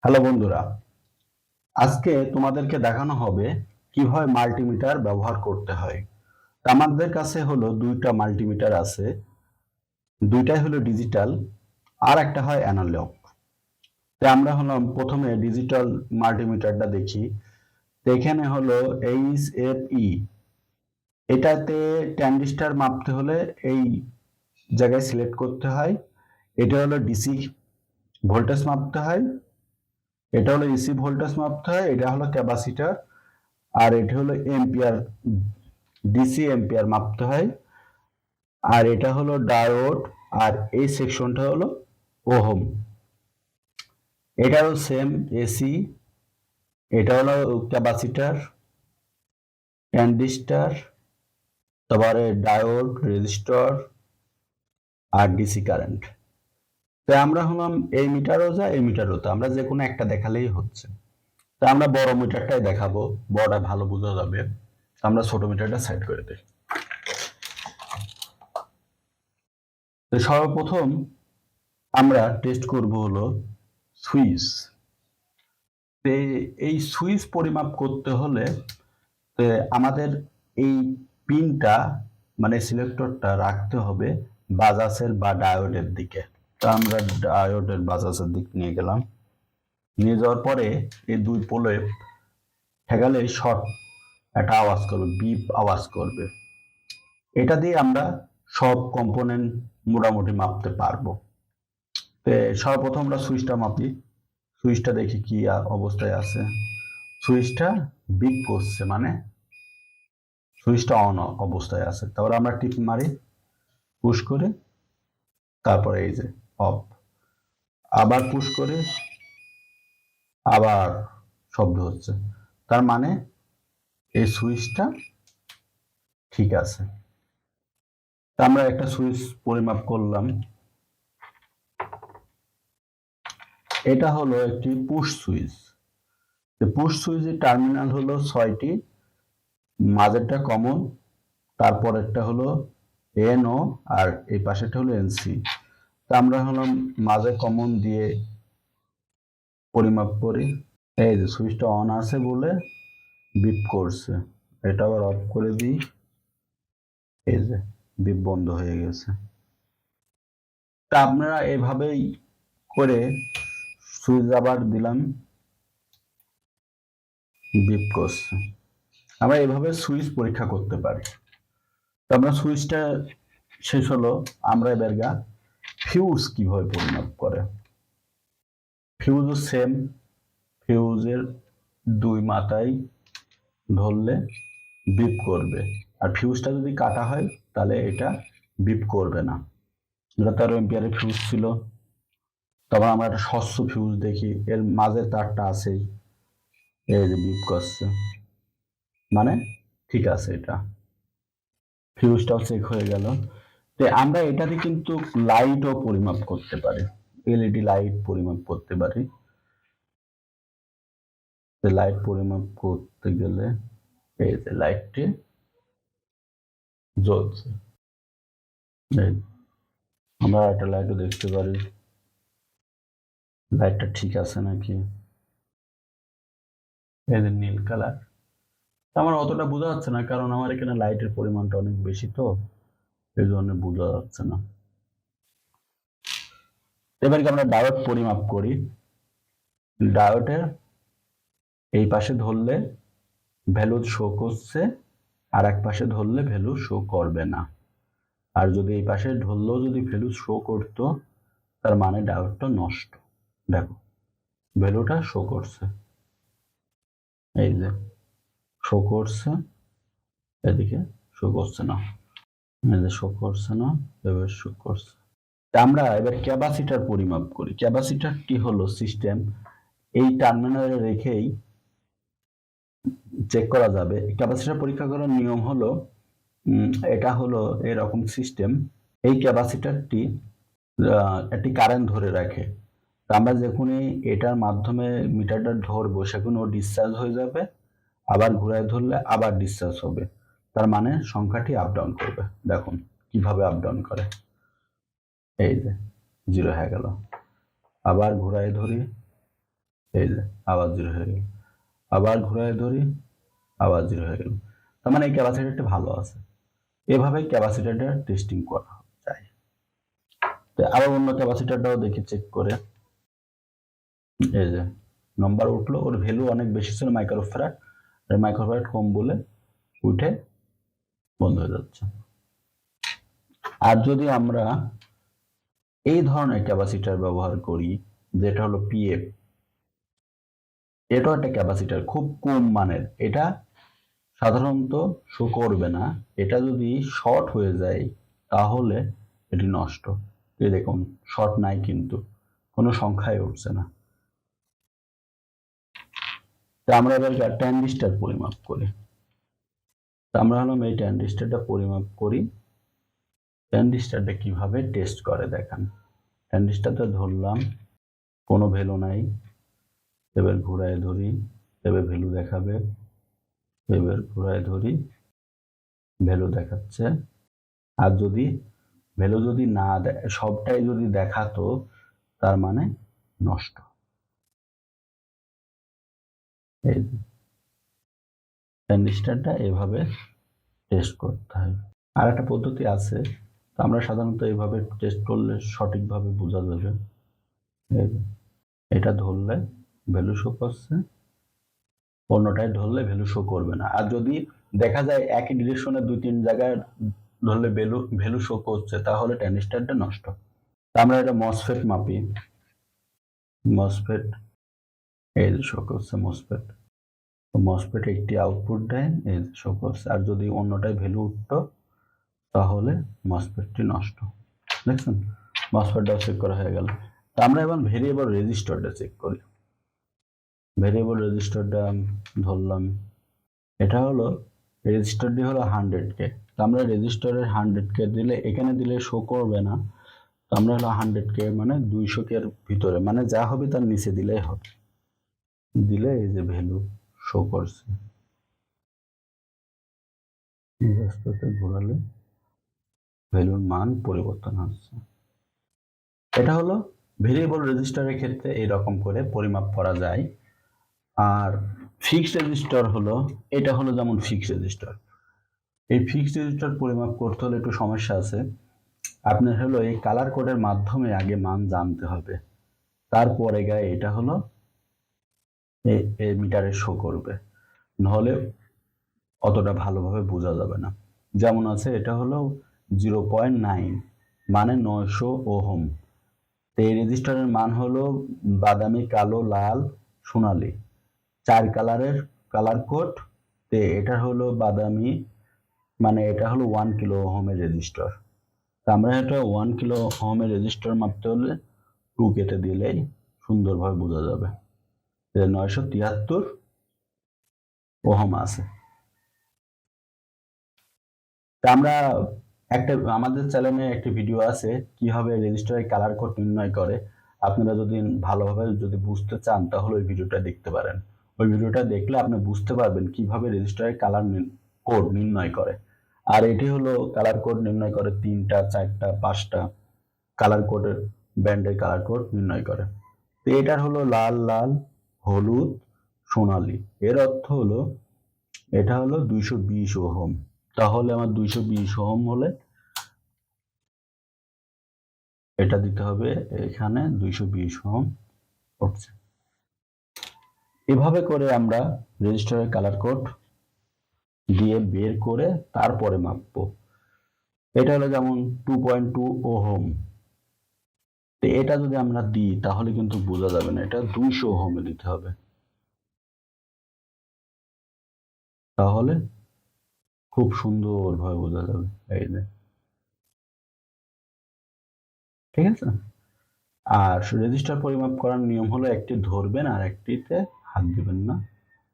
Hello বন্ধুরা, আজকে তোমাদেরকে দেখানো হবে কিভাবে মাল্টিমিটার ব্যবহার করতে হয়। আমাদের কাছে হলো দুইটা মাল্টিমিটার আছে, দুইটাই হলো ডিজিটাল আর একটা হয় অ্যানালগ। তো আমরা হলাম প্রথমে ডিজিটাল মাল্টিমিটারটা দেখি। তো এখানে হলো HFE, এটাতে ট্রানজিস্টর মাপতে হলে এই জায়গায় সিলেক্ট করতে হয়। এটা হলো ডিসি ভোল্টেজ মাপতে হয়, এটা হলো এসি ভোল্টেজ মাপতে হয়, এটা হলো ক্যাপাসিটর, আর এটা হলো এম্পিয়ার, ডিসি এম্পিয়ার মাপতে হয়, আর এটা হলো ডায়োড, আর এই সেকশনটা হলো ওহম। এটাও সেম এসি, এটা হলো ক্যাপাসিটর, ট্রানজিস্টর, তারপরে ডায়োড, রেজিস্টর আর ডিসি কারেন্ট। তো আমরা হলাম এই মিটারও যা এই মিটারও তা, আমরা যে কোনো একটা দেখালেই হচ্ছে। তো আমরা বড় মিটারটাই দেখাবো, বড়টা ভালো বোঝা যাবে। আমরা ছোট মিটারটা সাইড করে দিই। তো সর্বপ্রথম আমরা টেস্ট করব হলো সুইচ। এই সুইচ পরিমাপ করতে হলে আমাদের এই পিনটা মানে সিলেক্টরটা রাখতে হবে বাজাসের বা ডায়োডের দিকে। তো আমরা ডায়োডের বাজাসের দিক নিয়ে গেলাম, নিয়ে যাওয়ার পরে এই দুই পোলে ঠেকালে শর্ট একটা আওয়াজ করবে, বিপ আওয়াজ করবে। এটা দিয়ে আমরা সব কম্পোনেন্ট মোটামুটি মাপতে পারবো। তো সর্বপ্রথম আমরা সুইচটা মাপি, সুইচটা দেখি কি অবস্থায় আছে। সুইচটা বিপ করছে, মানে সুইচটা অন অবস্থায় আছে। তারপরে আমরা টিপ মারি, পুশ করে, তারপরে এই যে অফ, আবার পুশ করে, আবার শব্দ হচ্ছে। তার মানে এই সুইচটা ঠিক আছে। তা আমরা একটা সুইচ পরিমাপ করলাম। এটা হলো একটি পুশ সুইচ। পুশ সুইচের টার্মিনাল হলো 6টি, মাঝেরটা কমন, তারপর একটা হলো এনও, আর এই পাশেটা হলো এনসি। তা আমরা হলাম মাঝে কমন দিয়ে পরিমাপ করি। এই যে সুইচটা অন আছে বলে বিপ করছে, এটা আবার অফ করে দিই, এই যে বিপ বন্ধ হয়ে গেছে। তা আপনারা এভাবেই করে সুইচ আবার দিলাম, বিপ করছে। আমরা এভাবে সুইচ পরীক্ষা করতে পারি। তো আমরা সুইচটা শেষ হলো, আমরা এবার ফিউজ কিভাবে পরিমাপ করে। ফিউজও সেম, ফিউজের দুই মাথায় ধরলে বিপ করবে, আর ফিউজটা যদি কাটা হয় তাহলে এটা বিপ করবে না। এটা 13 এম্পিয়ারের ফিউজ ছিল। তারপর আমরা একটা স্বচ্ছ ফিউজ দেখি, এর মাঝে তারটা আছেই, এই যে বিপ করছে, মানে ঠিক আছে, এটা ফিউজটাও চেক হয়ে গেল। তো আমরা এটাতে কিন্তু লাইটও পরিমাপ করতে পারি, এলইডি লাইট পরিমাপ করতে পারি। লাইট পরিমাপ করতে গেলে এই যে লাইটটি জ্বলছে, আমরা একটা লাইটও দেখতে পারি লাইটটা ঠিক আছে নাকি। এই যে নীল কালার, আমার অতটা বোঝা যাচ্ছে না, কারণ আমার এখানে লাইটের পরিমাণটা অনেক বেশি, তো এই জন্য বোঝা যাচ্ছে না। এবারে আমরা ডায়োড পরিমাপ করি। ডায়োডের এই পাশে ধরলে ভ্যালু শো করছে, আর এক পাশে ধরলে ভ্যালু শো করবে না। আর যদি এই পাশে ধরলেও যদি ভ্যালু শো করতো, তার মানে ডায়োডটা নষ্ট। দেখো ভ্যালুটা শো করছে, এই যে শো করছে, এদিকে শো করছে না, এই যে শো করছে না, এবার শো করছে। আমরা এবার ক্যাপাসিটর পরিমাপ করি। ক্যাপাসিটরটি হলো সিস্টেম, এই টার্মিনালে রেখেই চেক করা যাবে। ক্যাপাসিটর পরীক্ষা করার নিয়ম হলো, এটা হলো এরকম সিস্টেম। এই ক্যাপাসিটরটি একটি কারেন্ট ধরে রাখে। আমরা যখনই এটার মাধ্যমে মিটারটা ধরবো, সেখানে ও ডিসচার্জ হয়ে যাবে, আবার ঘুরায় ধরলে আবার ডিসচার্জ হবে। তার মানে সংখ্যাটি আপ ডাউন করবে। দেখুন কিভাবে আপ ডাউন করে, এই যে 0 হয়ে গেল, আবার ঘুরায় ধরি, এই যে আবার 0 হয়ে গেল, আবার ঘুরায় ধরি, আবার 0 হয়ে গেল। তার মানে এই ক্যাপাসিটরটা ভালো আছে। এভাবে ক্যাপাসিটরটা টেস্টিং করা যায়। তো আবার অন্য ক্যাপাসিটরটাও দেখি চেক করে। এই যে নাম্বার উঠলো, ওর ভ্যালু অনেক বেশি ছিল মাইক্রোফ্যারাড, আর মাইক্রোফ্যারাড কম বলে উঠে বন্ধ হয়ে যাচ্ছে। আর যদি আমরা এই ধরনের ক্যাপাসিটর ব্যবহার করি, যেটা হলো পিএফ, এটাও একটা ক্যাপাসিটর, খুব কম মানের, এটা সাধারণত শো করবে না। এটা যদি শর্ট হয়ে যায় তাহলে এটি নষ্ট। এই দেখুন শর্ট নাই, কিন্তু কোনো সংখ্যায় উঠছে না। তা আমরা এবার ট্রানজিস্টর পরিমাপ করি। আমরা হলাম এই ট্রানজিস্টরটা পরিমাপ করি। ট্রানজিস্টরটা কিভাবে টেস্ট করে দেখান। ট্রানজিস্টরটা ধরলাম, কোনো ভ্যালু নাই, এবার ঘুরায় ধরি, এবার ভ্যালু দেখাবে, এবার ঘুরায় ধরি, ভ্যালু দেখাচ্ছে। আর যদি ভ্যালু যদি না সবটাই যদি দেখাতো, তার মানে নষ্ট। এই ট্রানজিস্টরটা এভাবে টেস্ট করতে হয়। আর একটা পদ্ধতি আছে, আমরা সাধারণত এইভাবে টেস্ট করলে সঠিকভাবে বোঝা যাবে। এটা ধরলে ভ্যালু শো করছে, অন্যটায় ধরলে ভ্যালু শো করবে না। আর যদি দেখা যায় একই ডিরেকশনে 2-3 জায়গায় ধরলে ভ্যালু শো করছে, তাহলে ট্রানজিস্টরটা নষ্ট। আমরা এটা মসফেট মাপি, মসফেট এই শো করছে মসফেট, মসফেট একটি আউটপুট দেয়, এই শো করছে। আর যদি অন্যটায় ভ্যালু উঠতো তাহলে মসফেটটি নষ্ট। দেখছেন মসফেটটাও চেক করা হয়ে গেল। আমরা এবার ভেরিয়েবল রেজিস্টরটা চেক করি। ভেরিয়েবল রেজিস্টরটা ধরলাম, এটা হলো রেজিস্টরটি হলো 100K। আমরা রেজিস্টরের 100K দিলে, এখানে দিলে শো করবে না। তো আমরা হলো 100K মানে 200K এর ভিতরে, মানে যা হবে তার নিচে দিলেই হবে। দিলে এই যে ভ্যালু শো করছে, এই রাস্তাতে ঘোরালে ভ্যালুর মান পরিবর্তন হচ্ছে। এটা হলো ভেরিয়েবল রেজিস্টরের ক্ষেত্রে এইরকম করে পরিমাপ করা যায়। আর ফিক্সড রেজিস্টর হলো, এটা হলো যেমন ফিক্সড রেজিস্টর। এই ফিক্সড রেজিস্টর পরিমাপ করতে হলে একটু সমস্যা আছে। আপনার হলো এই কালার কোডের মাধ্যমে আগে মান জানতে হবে, তারপরে গায়ে এটা হলো এই মিটারে শো করবে, নাহলে অতটা ভালোভাবে বোঝা যাবে না। যেমন আছে এটা হলো 0.9 মানে 900 ওহম। তো এই রেজিস্টরের মান হলো বাদামি, কালো, লাল, সোনালী, 4 কালারের কালার কোড। তো এটা হলো বাদামি, মানে এটা হলো 1 কিলো ওহমের রেজিস্টর। তা আমরা এটা 1 কিলো ওহমের রেজিস্টর মাপতে হলে 2 কেটে দিলেই সুন্দরভাবে বোঝা যাবে যে 973 ওহম আছে। তা আমরা একটা আমাদের চ্যানেলে একটা ভিডিও আছে কিভাবে রেজিস্টারের কালার কোড নির্ণয় করে। আপনারা যদি ভালোভাবে যদি বুঝতে চান তাহলে ওই ভিডিওটা দেখতে পারেন। ওই ভিডিওটা দেখলে আপনি বুঝতে পারবেন কিভাবে রেজিস্টারের কালার কোড নির্ণয় করে। আর এটি হলো কালার কোড নির্ণয় করে 3টা 4টা 5টা কালার কোডের ব্যান্ডের কালার কোড নির্ণয় করে। তো এটার হলো লাল লাল, হলুদ, সোনালী। এর অর্থ হলো এটা হলো 220 ওহম। তাহলে আমার 220 ওহম হলে এটা দিতে হবে, এখানে 220 ওহম উঠছে। এভাবে করে আমরা রেজিস্টারের কালার কোড দিয়ে বের করে তারপরে মাপবো। এটা হলো যেমন 2.2 ওহম। তো এটা যদি আমরা দিই তাহলে কিন্তু বোঝা যাবে না, এটা 200 ওহমে দিতে হবে, তাহলে খুব সুন্দরভাবে বোঝা যাবে। এই যে ঠিক আছে। আর রেজিস্টার পরিমাপ করার নিয়ম হলো একটি ধরবেন আর একটিতে হাত দিবেন না,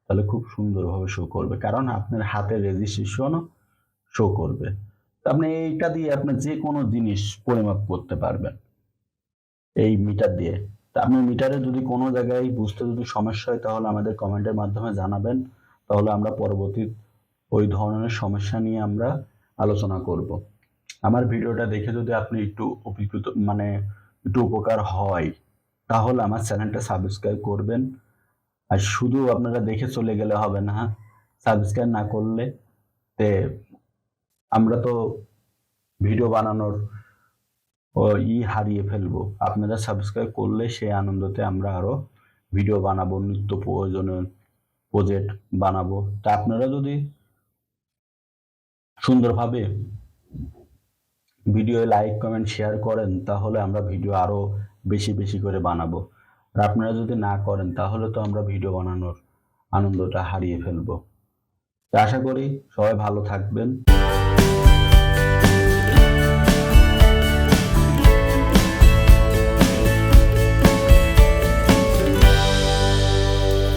তাহলে খুব সুন্দরভাবে শো করবে, কারণ আপনার হাতের রেজিস্ট্রেশনও শো করবে। তো আপনি এইটা দিয়ে আপনি যে কোনো জিনিস পরিমাপ করতে পারবেন এই মিটার দিয়ে। তা আপনি মিটারে যদি কোনো জায়গায় বুঝতে যদি সমস্যা হয় তাহলে আমাদের কমেন্টের মাধ্যমে জানাবেন, তাহলে আমরা পরবর্তী ওই ধরনের সমস্যা নিয়ে আমরা আলোচনা করব। আমার ভিডিওটা দেখে যদি আপনি একটু উপকৃত মানে একটু উপকার হয় তাহলে আমার চ্যানেলটা সাবস্ক্রাইব করবেন আর শুধু আপনারা দেখে চলে গেলে হবে না, সাবস্ক্রাইব না করলে তে আমরা তো ভিডিও বানানোর হারিয়ে ফেলবো। আপনারা সাবস্ক্রাইব করলে সেই আনন্দতে আমরা আরো ভিডিও বানাবো, নিত্য প্রয়োজনীয় প্রজেক্ট বানাবো। তা আপনারা যদি সুন্দরভাবে ভিডিও লাইক কমেন্ট শেয়ার করেন তাহলে আমরা ভিডিও আরো বেশি বেশি করে বানাবো। আর আপনারা যদি না করেন তাহলে তো আমরা ভিডিও বানানোর আনন্দটা হারিয়ে ফেলবো। তা আশা করি সবাই ভালো থাকবেন।